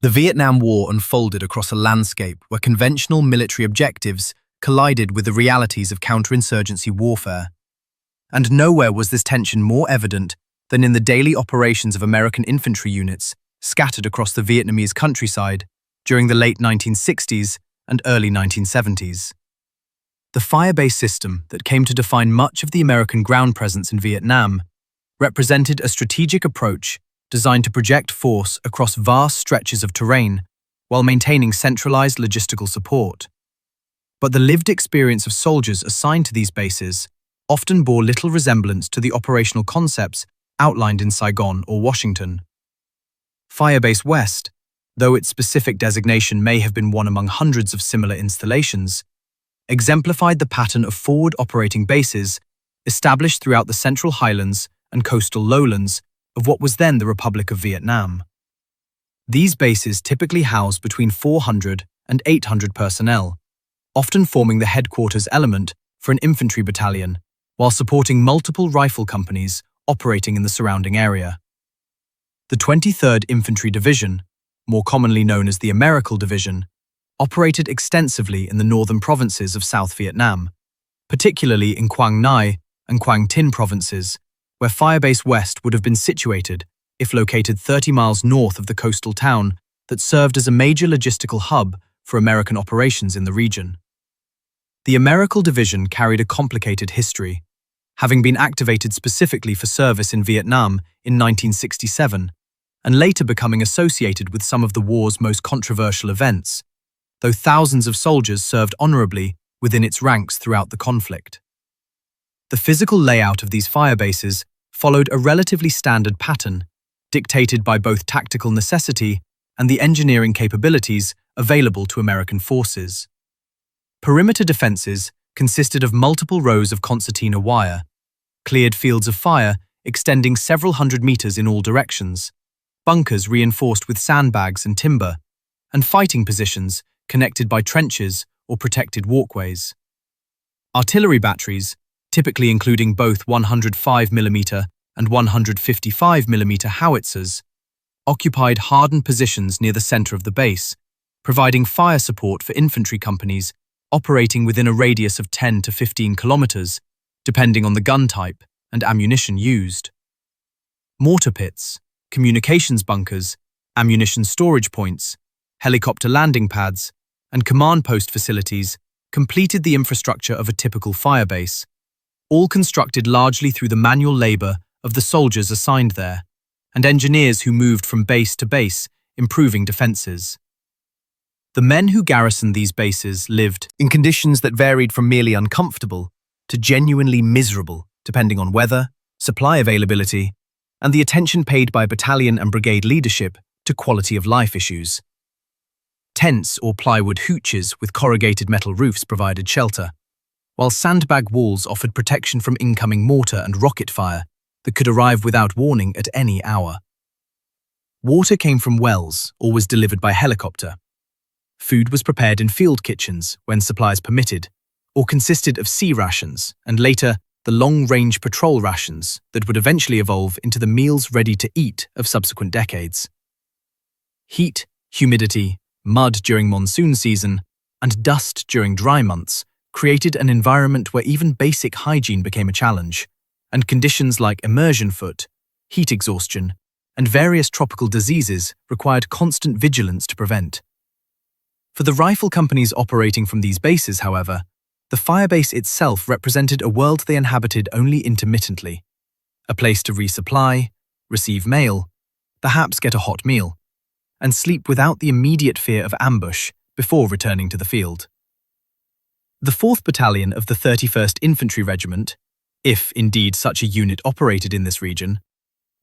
The Vietnam War unfolded across a landscape where conventional military objectives collided with the realities of counterinsurgency warfare. And nowhere was this tension more evident than in the daily operations of American infantry units scattered across the Vietnamese countryside during the late 1960s and early 1970s. The firebase system that came to define much of the American ground presence in Vietnam represented a strategic approach designed to project force across vast stretches of terrain while maintaining centralized logistical support. But the lived experience of soldiers assigned to these bases often bore little resemblance to the operational concepts outlined in Saigon or Washington. Firebase West, though its specific designation may have been one among hundreds of similar installations, exemplified the pattern of forward operating bases established throughout the Central Highlands and coastal lowlands of what was then the Republic of Vietnam. These bases typically housed between 400 and 800 personnel, often forming the headquarters element for an infantry battalion, while supporting multiple rifle companies operating in the surrounding area. The 23rd Infantry Division, more commonly known as the Americal Division, operated extensively in the northern provinces of South Vietnam, particularly in Quang Ngai and Quang Tin provinces, where Firebase West would have been situated if located 30 miles north of the coastal town that served as a major logistical hub for American operations in the region. The Americal Division carried a complicated history, having been activated specifically for service in Vietnam in 1967, and later becoming associated with some of the war's most controversial events, though thousands of soldiers served honorably within its ranks throughout the conflict. The physical layout of these firebases followed a relatively standard pattern, dictated by both tactical necessity and the engineering capabilities available to American forces. Perimeter defenses consisted of multiple rows of concertina wire, cleared fields of fire extending several hundred meters in all directions, bunkers reinforced with sandbags and timber, and fighting positions connected by trenches or protected walkways. Artillery batteries, typically including both 105mm and 155mm howitzers, occupied hardened positions near the center of the base, providing fire support for infantry companies operating within a radius of 10 to 15 kilometers, depending on the gun type and ammunition used. Mortar pits, communications bunkers, ammunition storage points, helicopter landing pads, and command post facilities completed the infrastructure of a typical firebase, all constructed largely through the manual labor of the soldiers assigned there, and engineers who moved from base to base, improving defenses. The men who garrisoned these bases lived in conditions that varied from merely uncomfortable to genuinely miserable, depending on weather, supply availability, and the attention paid by battalion and brigade leadership to quality of life issues. Tents or plywood hooches with corrugated metal roofs provided shelter, while sandbag walls offered protection from incoming mortar and rocket fire that could arrive without warning at any hour. Water came from wells or was delivered by helicopter. Food was prepared in field kitchens when supplies permitted, or consisted of sea rations and later the long-range patrol rations that would eventually evolve into the meals ready to eat of subsequent decades. Heat, humidity, mud during monsoon season, and dust during dry months created an environment where even basic hygiene became a challenge, and conditions like immersion foot, heat exhaustion, and various tropical diseases required constant vigilance to prevent. For the rifle companies operating from these bases, however, the firebase itself represented a world they inhabited only intermittently, a place to resupply, receive mail, perhaps get a hot meal, and sleep without the immediate fear of ambush before returning to the field. The 4th Battalion of the 31st Infantry Regiment, if indeed such a unit operated in this region,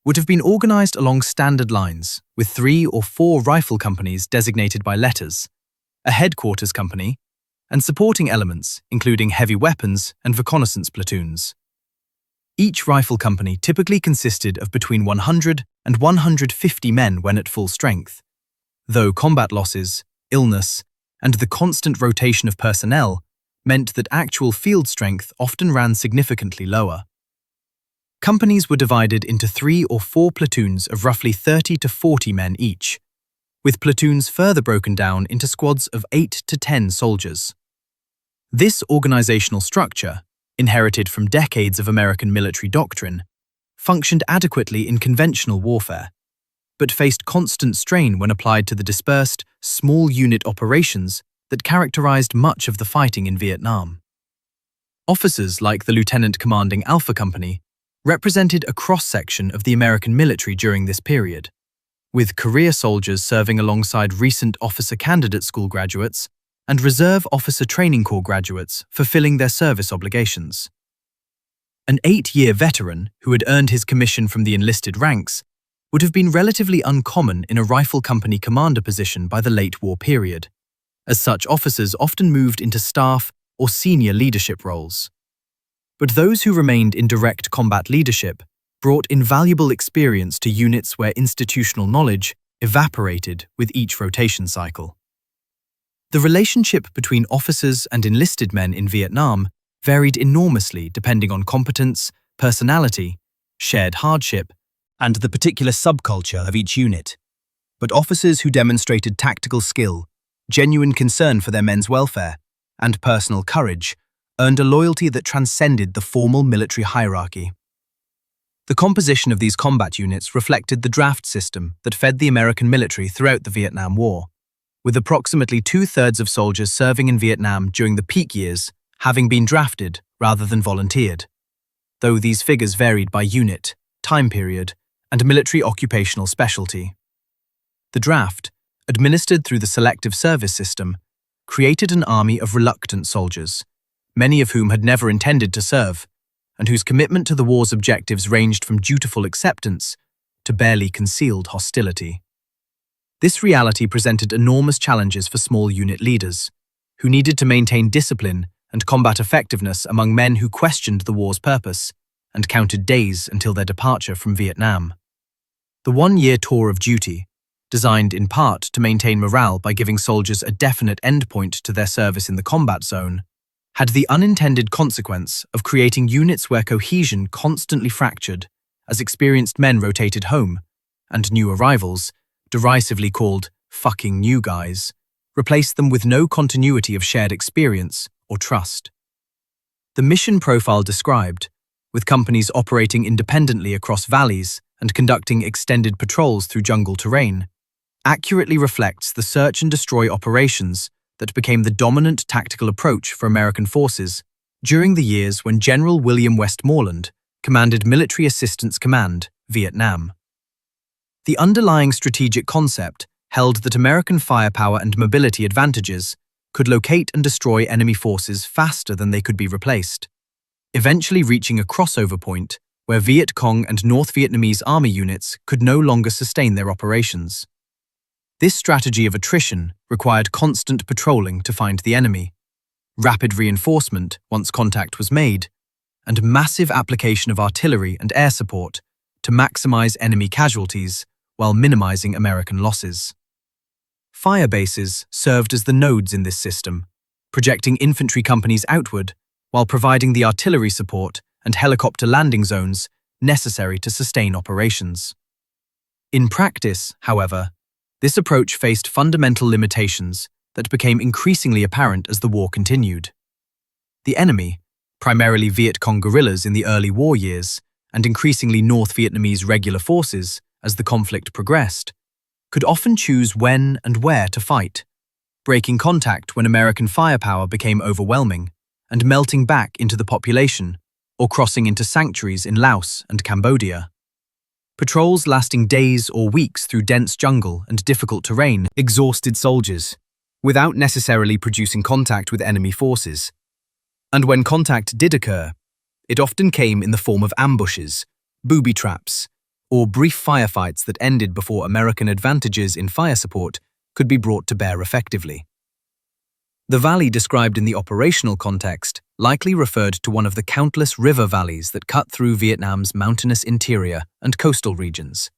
would have been organized along standard lines with 3 or 4 rifle companies designated by letters, a headquarters company, and supporting elements including heavy weapons and reconnaissance platoons. Each rifle company typically consisted of between 100 and 150 men when at full strength, though combat losses, illness, and the constant rotation of personnel meant that actual field strength often ran significantly lower. Companies were divided into 3 or 4 platoons of roughly 30 to 40 men each, with platoons further broken down into squads of 8 to 10 soldiers. This organizational structure, inherited from decades of American military doctrine, functioned adequately in conventional warfare, but faced constant strain when applied to the dispersed, small unit operations that characterized much of the fighting in Vietnam. Officers like the Lieutenant Commanding Alpha Company represented a cross-section of the American military during this period, with career soldiers serving alongside recent officer candidate school graduates and Reserve Officer Training Corps graduates fulfilling their service obligations. An 8-year veteran who had earned his commission from the enlisted ranks would have been relatively uncommon in a rifle company commander position by the late war period, as such officers often moved into staff or senior leadership roles. But those who remained in direct combat leadership brought invaluable experience to units where institutional knowledge evaporated with each rotation cycle. The relationship between officers and enlisted men in Vietnam varied enormously depending on competence, personality, shared hardship, and the particular subculture of each unit. But officers who demonstrated tactical skill, genuine concern for their men's welfare, and personal courage earned a loyalty that transcended the formal military hierarchy. The composition of these combat units reflected the draft system that fed the American military throughout the Vietnam War, with approximately 2/3 of soldiers serving in Vietnam during the peak years having been drafted rather than volunteered, though these figures varied by unit, time period, and military occupational specialty. The draft, administered through the selective service system, created an army of reluctant soldiers, many of whom had never intended to serve, and whose commitment to the war's objectives ranged from dutiful acceptance to barely concealed hostility. This reality presented enormous challenges for small unit leaders, who needed to maintain discipline and combat effectiveness among men who questioned the war's purpose and counted days until their departure from Vietnam. The 1-year tour of duty, designed in part to maintain morale by giving soldiers a definite endpoint to their service in the combat zone, had the unintended consequence of creating units where cohesion constantly fractured as experienced men rotated home, and new arrivals, derisively called fucking new guys, replaced them with no continuity of shared experience or trust. The mission profile described, with companies operating independently across valleys and conducting extended patrols through jungle terrain, accurately reflects the search and destroy operations that became the dominant tactical approach for American forces during the years when General William Westmoreland commanded Military Assistance Command, Vietnam. The underlying strategic concept held that American firepower and mobility advantages could locate and destroy enemy forces faster than they could be replaced, eventually reaching a crossover point where Viet Cong and North Vietnamese army units could no longer sustain their operations. This strategy of attrition required constant patrolling to find the enemy, rapid reinforcement once contact was made, and massive application of artillery and air support to maximize enemy casualties while minimizing American losses. Firebases served as the nodes in this system, projecting infantry companies outward while providing the artillery support and helicopter landing zones necessary to sustain operations. In practice, however, this approach faced fundamental limitations that became increasingly apparent as the war continued. The enemy, primarily Viet Cong guerrillas in the early war years and increasingly North Vietnamese regular forces as the conflict progressed, could often choose when and where to fight, breaking contact when American firepower became overwhelming and melting back into the population or crossing into sanctuaries in Laos and Cambodia. Patrols lasting days or weeks through dense jungle and difficult terrain exhausted soldiers, without necessarily producing contact with enemy forces. And when contact did occur, it often came in the form of ambushes, booby traps, or brief firefights that ended before American advantages in fire support could be brought to bear effectively. The valley described in the operational context likely referred to one of the countless river valleys that cut through Vietnam's mountainous interior and coastal regions,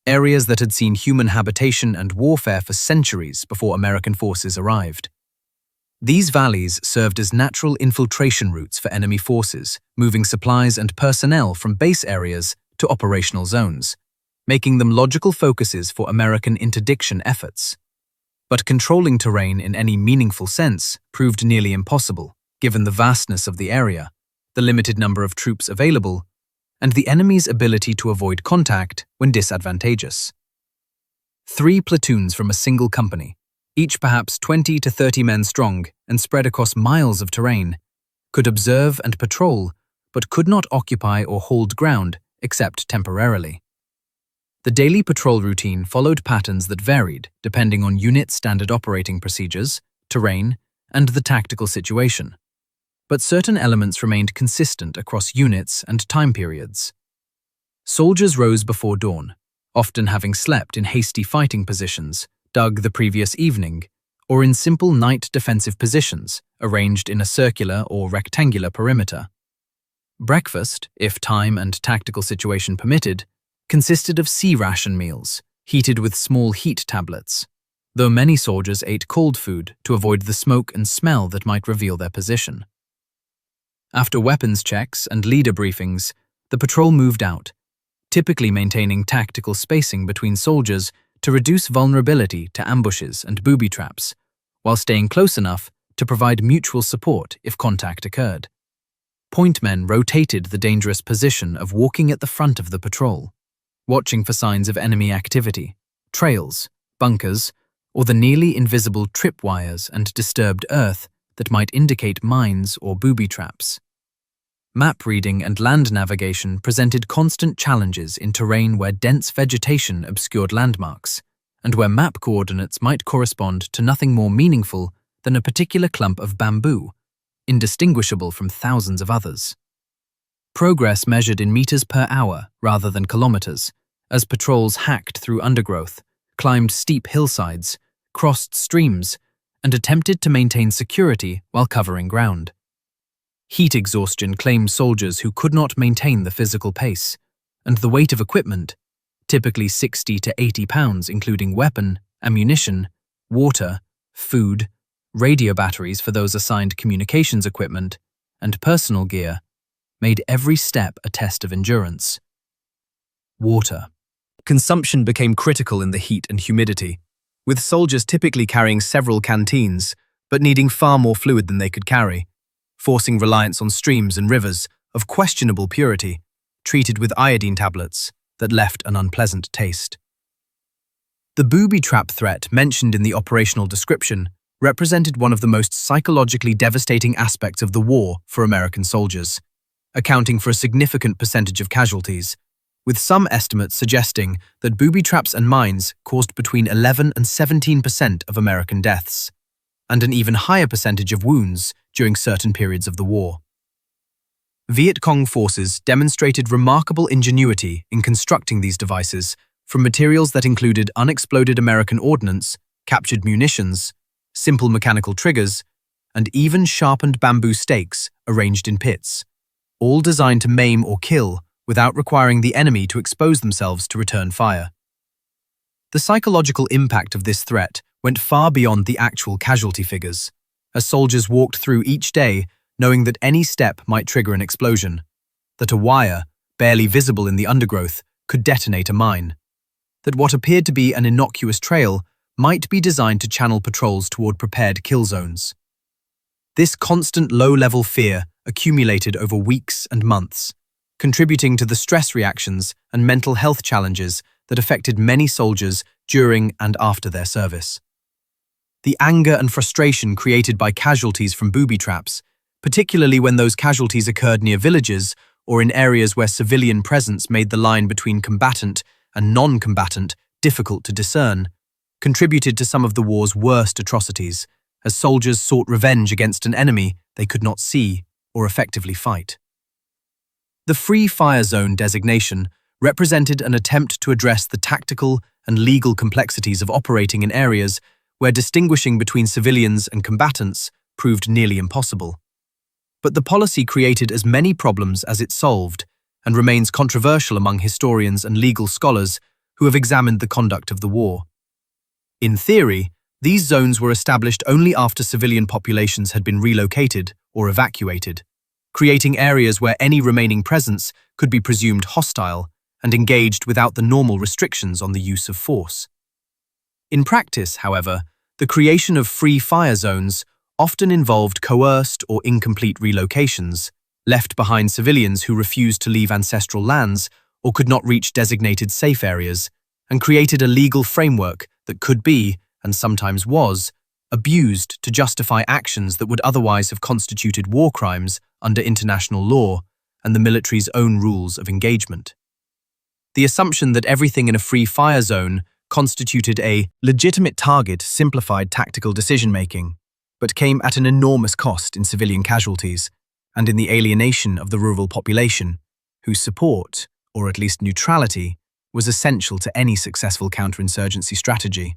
areas that had seen human habitation and warfare for centuries before American forces arrived. These valleys served as natural infiltration routes for enemy forces, moving supplies and personnel from base areas to operational zones, making them logical focuses for American interdiction efforts. But controlling terrain in any meaningful sense proved nearly impossible, given the vastness of the area, the limited number of troops available, and the enemy's ability to avoid contact when disadvantageous. 3 platoons from a single company, each perhaps 20 to 30 men strong and spread across miles of terrain, could observe and patrol, but could not occupy or hold ground except temporarily. The daily patrol routine followed patterns that varied depending on unit standard operating procedures, terrain, and the tactical situation. But certain elements remained consistent across units and time periods. Soldiers rose before dawn, often having slept in hasty fighting positions, dug the previous evening, or in simple night defensive positions arranged in a circular or rectangular perimeter. Breakfast, if time and tactical situation permitted, consisted of sea-ration meals, heated with small heat tablets, though many soldiers ate cold food to avoid the smoke and smell that might reveal their position. After weapons checks and leader briefings, the patrol moved out, typically maintaining tactical spacing between soldiers to reduce vulnerability to ambushes and booby traps, while staying close enough to provide mutual support if contact occurred. Point men rotated the dangerous position of walking at the front of the patrol, watching for signs of enemy activity, trails, bunkers, or the nearly invisible tripwires and disturbed earth that might indicate mines or booby traps. Map reading and land navigation presented constant challenges in terrain where dense vegetation obscured landmarks, and where map coordinates might correspond to nothing more meaningful than a particular clump of bamboo, indistinguishable from thousands of others. Progress measured in meters per hour rather than kilometers, as patrols hacked through undergrowth, climbed steep hillsides, crossed streams, and attempted to maintain security while covering ground. Heat exhaustion claimed soldiers who could not maintain the physical pace, and the weight of equipment, typically 60 to 80 pounds including weapon, ammunition, water, food, radio batteries for those assigned communications equipment, and personal gear, made every step a test of endurance. Water. Consumption became critical in the heat and humidity, with soldiers typically carrying several canteens, but needing far more fluid than they could carry, forcing reliance on streams and rivers of questionable purity, treated with iodine tablets that left an unpleasant taste. The booby trap threat mentioned in the operational description represented one of the most psychologically devastating aspects of the war for American soldiers, accounting for a significant percentage of casualties, with some estimates suggesting that booby traps and mines caused between 11 and 17% of American deaths, and an even higher percentage of wounds during certain periods of the war. Viet Cong forces demonstrated remarkable ingenuity in constructing these devices from materials that included unexploded American ordnance, captured munitions, simple mechanical triggers, and even sharpened bamboo stakes arranged in pits, all designed to maim or kill without requiring the enemy to expose themselves to return fire. The psychological impact of this threat went far beyond the actual casualty figures, as soldiers walked through each day knowing that any step might trigger an explosion, that a wire, barely visible in the undergrowth, could detonate a mine, that what appeared to be an innocuous trail might be designed to channel patrols toward prepared kill zones. This constant low-level fear accumulated over weeks and months, contributing to the stress reactions and mental health challenges that affected many soldiers during and after their service. The anger and frustration created by casualties from booby traps, particularly when those casualties occurred near villages or in areas where civilian presence made the line between combatant and non-combatant difficult to discern, contributed to some of the war's worst atrocities, as soldiers sought revenge against an enemy they could not see or effectively fight. The Free Fire Zone designation represented an attempt to address the tactical and legal complexities of operating in areas where distinguishing between civilians and combatants proved nearly impossible. But the policy created as many problems as it solved and remains controversial among historians and legal scholars who have examined the conduct of the war. In theory, these zones were established only after civilian populations had been relocated or evacuated, creating areas where any remaining presence could be presumed hostile and engaged without the normal restrictions on the use of force. In practice, however, the creation of free fire zones often involved coerced or incomplete relocations, left behind civilians who refused to leave ancestral lands or could not reach designated safe areas, and created a legal framework that could be, and sometimes was, abused to justify actions that would otherwise have constituted war crimes under international law and the military's own rules of engagement. The assumption that everything in a free fire zone constituted a legitimate target simplified tactical decision-making, but came at an enormous cost in civilian casualties and in the alienation of the rural population, whose support, or at least neutrality, was essential to any successful counterinsurgency strategy.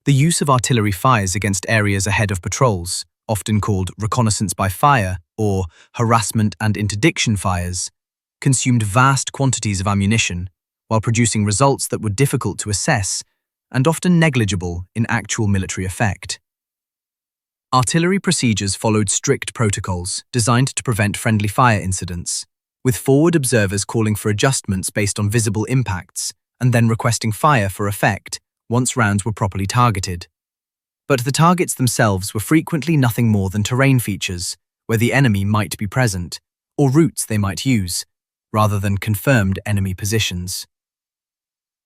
The use of artillery fires against areas ahead of patrols, often called reconnaissance by fire or harassment and interdiction fires, consumed vast quantities of ammunition while producing results that were difficult to assess and often negligible in actual military effect. Artillery procedures followed strict protocols designed to prevent friendly fire incidents, with forward observers calling for adjustments based on visible impacts and then requesting fire for effect once rounds were properly targeted. But the targets themselves were frequently nothing more than terrain features where the enemy might be present, or routes they might use, rather than confirmed enemy positions.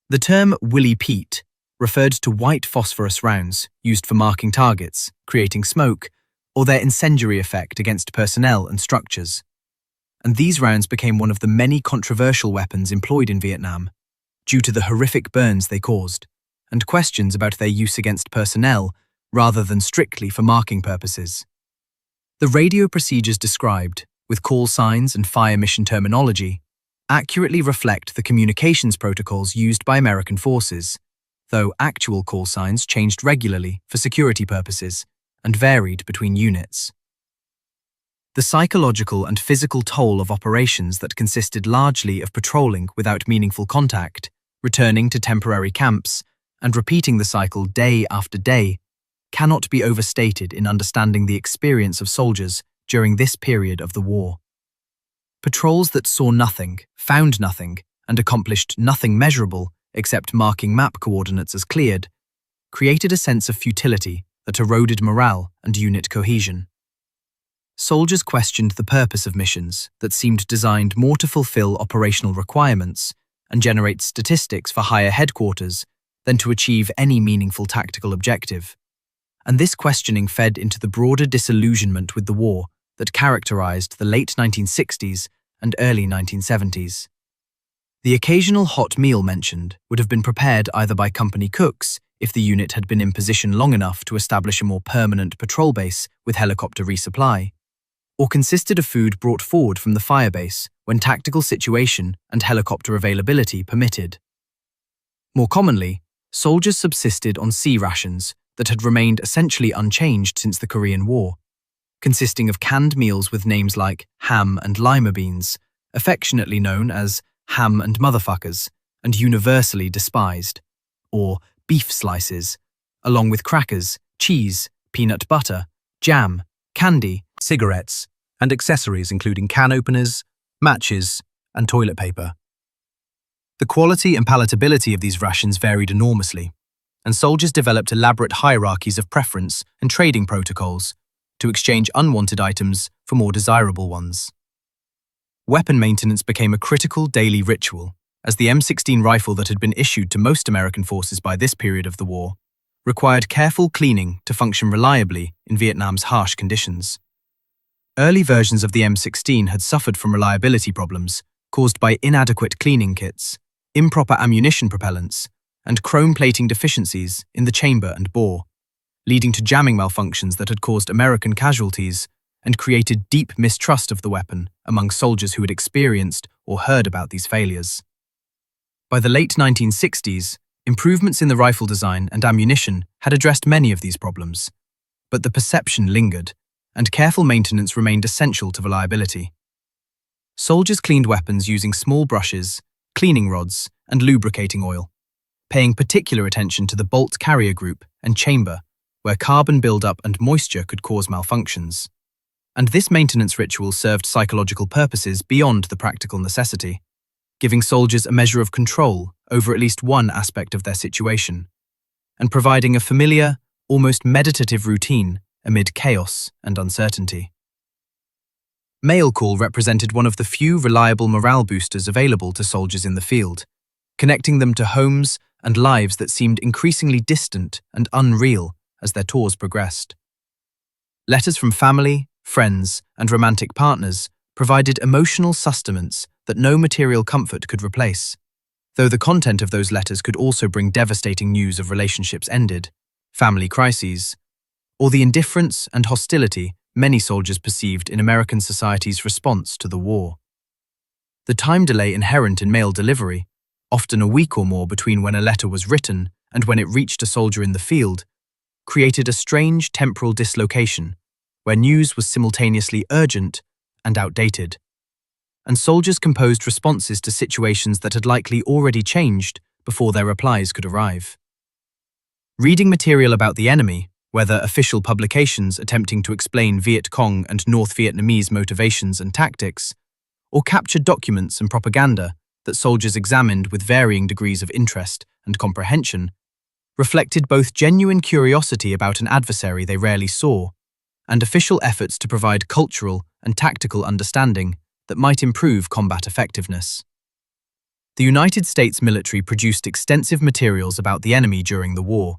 The term Willy Pete referred to white phosphorus rounds used for marking targets, creating smoke, or their incendiary effect against personnel and structures. And these rounds became one of the many controversial weapons employed in Vietnam, due to the horrific burns they caused, and questions about their use against personnel rather than strictly for marking purposes. The radio procedures described, with call signs and fire mission terminology, accurately reflect the communications protocols used by American forces, though actual call signs changed regularly for security purposes and varied between units. The psychological and physical toll of operations that consisted largely of patrolling without meaningful contact, returning to temporary camps, and repeating the cycle day after day cannot be overstated in understanding the experience of soldiers during this period of the war. Patrols that saw nothing, found nothing, and accomplished nothing measurable except marking map coordinates as cleared, created a sense of futility that eroded morale and unit cohesion. Soldiers questioned the purpose of missions that seemed designed more to fulfill operational requirements and generate statistics for higher headquarters than to achieve any meaningful tactical objective. And this questioning fed into the broader disillusionment with the war that characterized the late 1960s and early 1970s. The occasional hot meal mentioned would have been prepared either by company cooks if the unit had been in position long enough to establish a more permanent patrol base with helicopter resupply, or consisted of food brought forward from the firebase when tactical situation and helicopter availability permitted. More commonly, soldiers subsisted on sea rations that had remained essentially unchanged since the Korean War, consisting of canned meals with names like ham and lima beans, affectionately known as ham and motherfuckers, and universally despised, or beef slices, along with crackers, cheese, peanut butter, jam, candy, cigarettes, and accessories including can openers, matches, and toilet paper. The quality and palatability of these rations varied enormously, and soldiers developed elaborate hierarchies of preference and trading protocols to exchange unwanted items for more desirable ones. Weapon maintenance became a critical daily ritual, as the M16 rifle that had been issued to most American forces by this period of the war required careful cleaning to function reliably in Vietnam's harsh conditions. Early versions of the M16 had suffered from reliability problems caused by inadequate cleaning kits, improper ammunition propellants, and chrome plating deficiencies in the chamber and bore, leading to jamming malfunctions that had caused American casualties and created deep mistrust of the weapon among soldiers who had experienced or heard about these failures. By the late 1960s, improvements in the rifle design and ammunition had addressed many of these problems, but the perception lingered, and careful maintenance remained essential to reliability. Soldiers cleaned weapons using small brushes, cleaning rods, and lubricating oil, paying particular attention to the bolt carrier group and chamber, where carbon buildup and moisture could cause malfunctions. And this maintenance ritual served psychological purposes beyond the practical necessity, giving soldiers a measure of control over at least one aspect of their situation, and providing a familiar, almost meditative routine amid chaos and uncertainty. Mail call represented one of the few reliable morale boosters available to soldiers in the field, connecting them to homes and lives that seemed increasingly distant and unreal as their tours progressed. Letters from family, friends, and romantic partners provided emotional sustenance that no material comfort could replace, though the content of those letters could also bring devastating news of relationships ended, family crises, or the indifference and hostility many soldiers perceived in American society's response to the war. The time delay inherent in mail delivery, often a week or more between when a letter was written and when it reached a soldier in the field, created a strange temporal dislocation where news was simultaneously urgent and outdated, and soldiers composed responses to situations that had likely already changed before their replies could arrive. Reading material about the enemy, whether official publications attempting to explain Viet Cong and North Vietnamese motivations and tactics, or captured documents and propaganda that soldiers examined with varying degrees of interest and comprehension, reflected both genuine curiosity about an adversary they rarely saw and official efforts to provide cultural and tactical understanding that might improve combat effectiveness. The United States military produced extensive materials about the enemy during the war,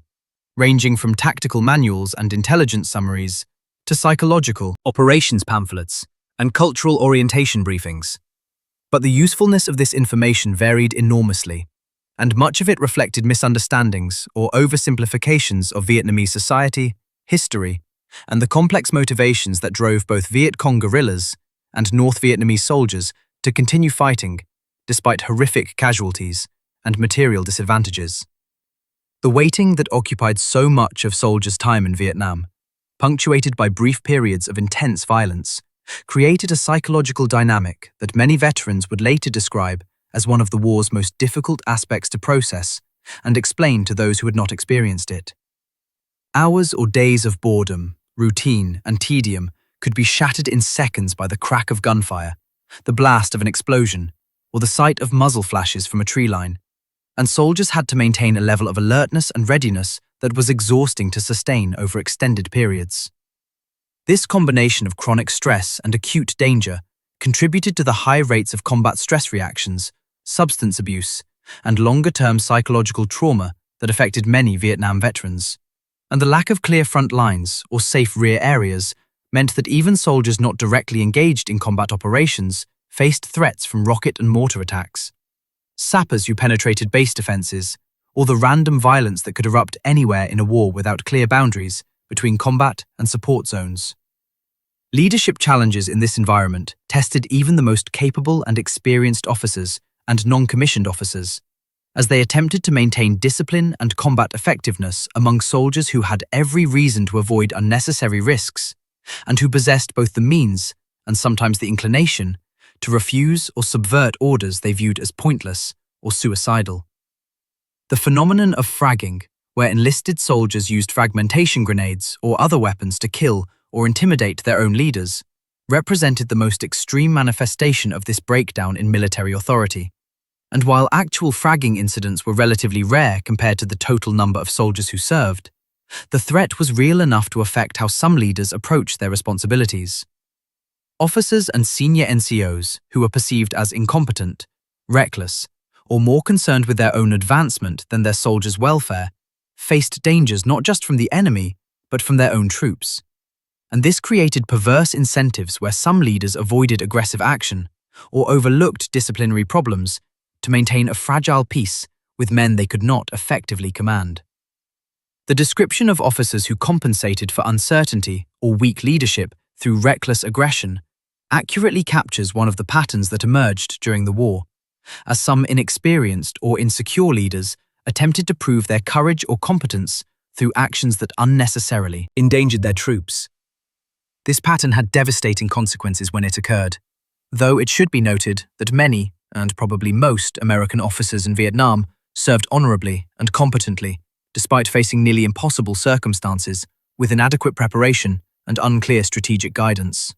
ranging from tactical manuals and intelligence summaries to psychological operations pamphlets and cultural orientation briefings. But the usefulness of this information varied enormously, and much of it reflected misunderstandings or oversimplifications of Vietnamese society, history, and the complex motivations that drove both Viet Cong guerrillas and North Vietnamese soldiers to continue fighting despite horrific casualties and material disadvantages. The waiting that occupied so much of soldiers' time in Vietnam, punctuated by brief periods of intense violence, created a psychological dynamic that many veterans would later describe as one of the war's most difficult aspects to process and explain to those who had not experienced it. Hours or days of boredom, routine, and tedium could be shattered in seconds by the crack of gunfire, the blast of an explosion, or the sight of muzzle flashes from a tree line, and soldiers had to maintain a level of alertness and readiness that was exhausting to sustain over extended periods. This combination of chronic stress and acute danger contributed to the high rates of combat stress reactions, substance abuse, and longer-term psychological trauma that affected many Vietnam veterans. And the lack of clear front lines or safe rear areas meant that even soldiers not directly engaged in combat operations faced threats from rocket and mortar attacks, sappers who penetrated base defenses, or the random violence that could erupt anywhere in a war without clear boundaries between combat and support zones. Leadership challenges in this environment tested even the most capable and experienced officers and non-commissioned officers, as they attempted to maintain discipline and combat effectiveness among soldiers who had every reason to avoid unnecessary risks, and who possessed both the means and sometimes the inclination to refuse or subvert orders they viewed as pointless or suicidal. The phenomenon of fragging, where enlisted soldiers used fragmentation grenades or other weapons to kill or intimidate their own leaders, represented the most extreme manifestation of this breakdown in military authority. And while actual fragging incidents were relatively rare compared to the total number of soldiers who served, the threat was real enough to affect how some leaders approached their responsibilities. Officers and senior NCOs who were perceived as incompetent, reckless, or more concerned with their own advancement than their soldiers' welfare faced dangers not just from the enemy, but from their own troops. And this created perverse incentives where some leaders avoided aggressive action or overlooked disciplinary problems to maintain a fragile peace with men they could not effectively command. The description of officers who compensated for uncertainty or weak leadership through reckless aggression accurately captures one of the patterns that emerged during the war, as some inexperienced or insecure leaders attempted to prove their courage or competence through actions that unnecessarily endangered their troops. This pattern had devastating consequences when it occurred, though it should be noted that many, and probably most, American officers in Vietnam served honorably and competently, despite facing nearly impossible circumstances, with inadequate preparation and unclear strategic guidance.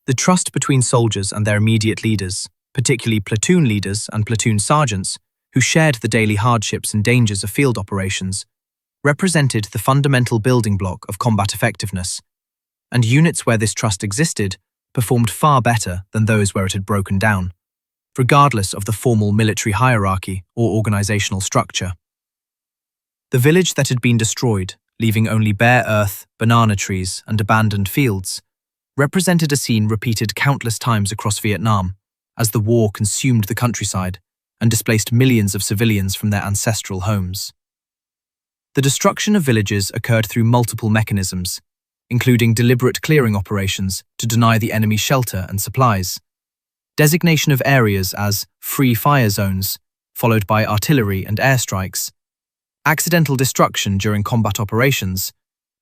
The trust between soldiers and their immediate leaders, particularly platoon leaders and platoon sergeants, who shared the daily hardships and dangers of field operations, represented the fundamental building block of combat effectiveness, and units where this trust existed performed far better than those where it had broken down, regardless of the formal military hierarchy or organizational structure. The village that had been destroyed, leaving only bare earth, banana trees, and abandoned fields, represented a scene repeated countless times across Vietnam as the war consumed the countryside and displaced millions of civilians from their ancestral homes. The destruction of villages occurred through multiple mechanisms, including deliberate clearing operations to deny the enemy shelter and supplies, designation of areas as free fire zones, followed by artillery and airstrikes, accidental destruction during combat operations,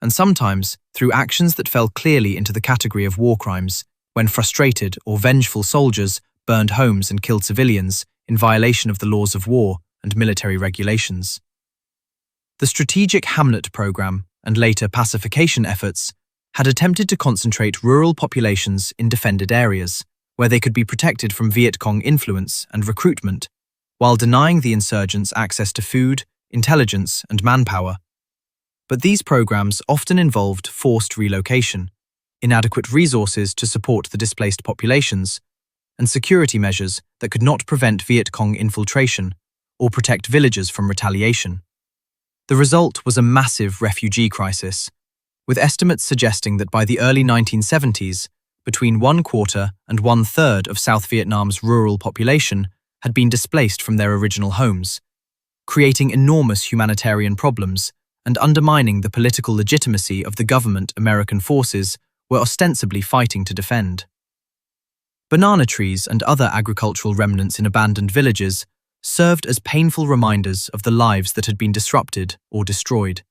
and sometimes through actions that fell clearly into the category of war crimes when frustrated or vengeful soldiers burned homes and killed civilians in violation of the laws of war and military regulations. The Strategic Hamlet Program and later pacification efforts had attempted to concentrate rural populations in defended areas, where they could be protected from Viet Cong influence and recruitment, while denying the insurgents access to food, intelligence, and manpower. But these programs often involved forced relocation, inadequate resources to support the displaced populations, and security measures that could not prevent Viet Cong infiltration or protect villagers from retaliation. The result was a massive refugee crisis, with estimates suggesting that by the early 1970s, between 1/4 and 1/3 of South Vietnam's rural population had been displaced from their original homes, creating enormous humanitarian problems and undermining the political legitimacy of the government American forces were ostensibly fighting to defend. Banana trees and other agricultural remnants in abandoned villages served as painful reminders of the lives that had been disrupted or destroyed,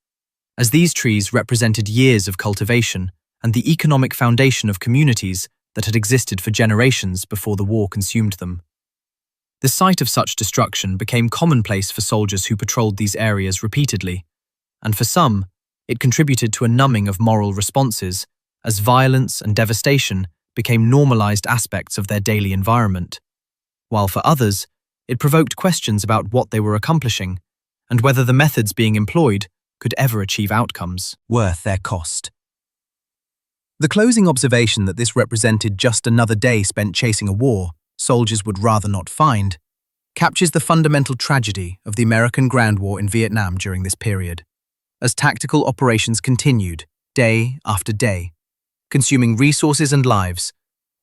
as these trees represented years of cultivation and the economic foundation of communities that had existed for generations before the war consumed them. The sight of such destruction became commonplace for soldiers who patrolled these areas repeatedly, and for some, it contributed to a numbing of moral responses as violence and devastation became normalized aspects of their daily environment, while for others, it provoked questions about what they were accomplishing and whether the methods being employed could ever achieve outcomes worth their cost. The closing observation that this represented just another day spent chasing a war soldiers would rather not find captures the fundamental tragedy of the American Ground War in Vietnam during this period, as tactical operations continued day after day, consuming resources and lives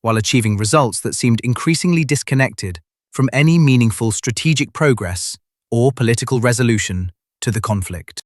while achieving results that seemed increasingly disconnected from any meaningful strategic progress or political resolution to the conflict.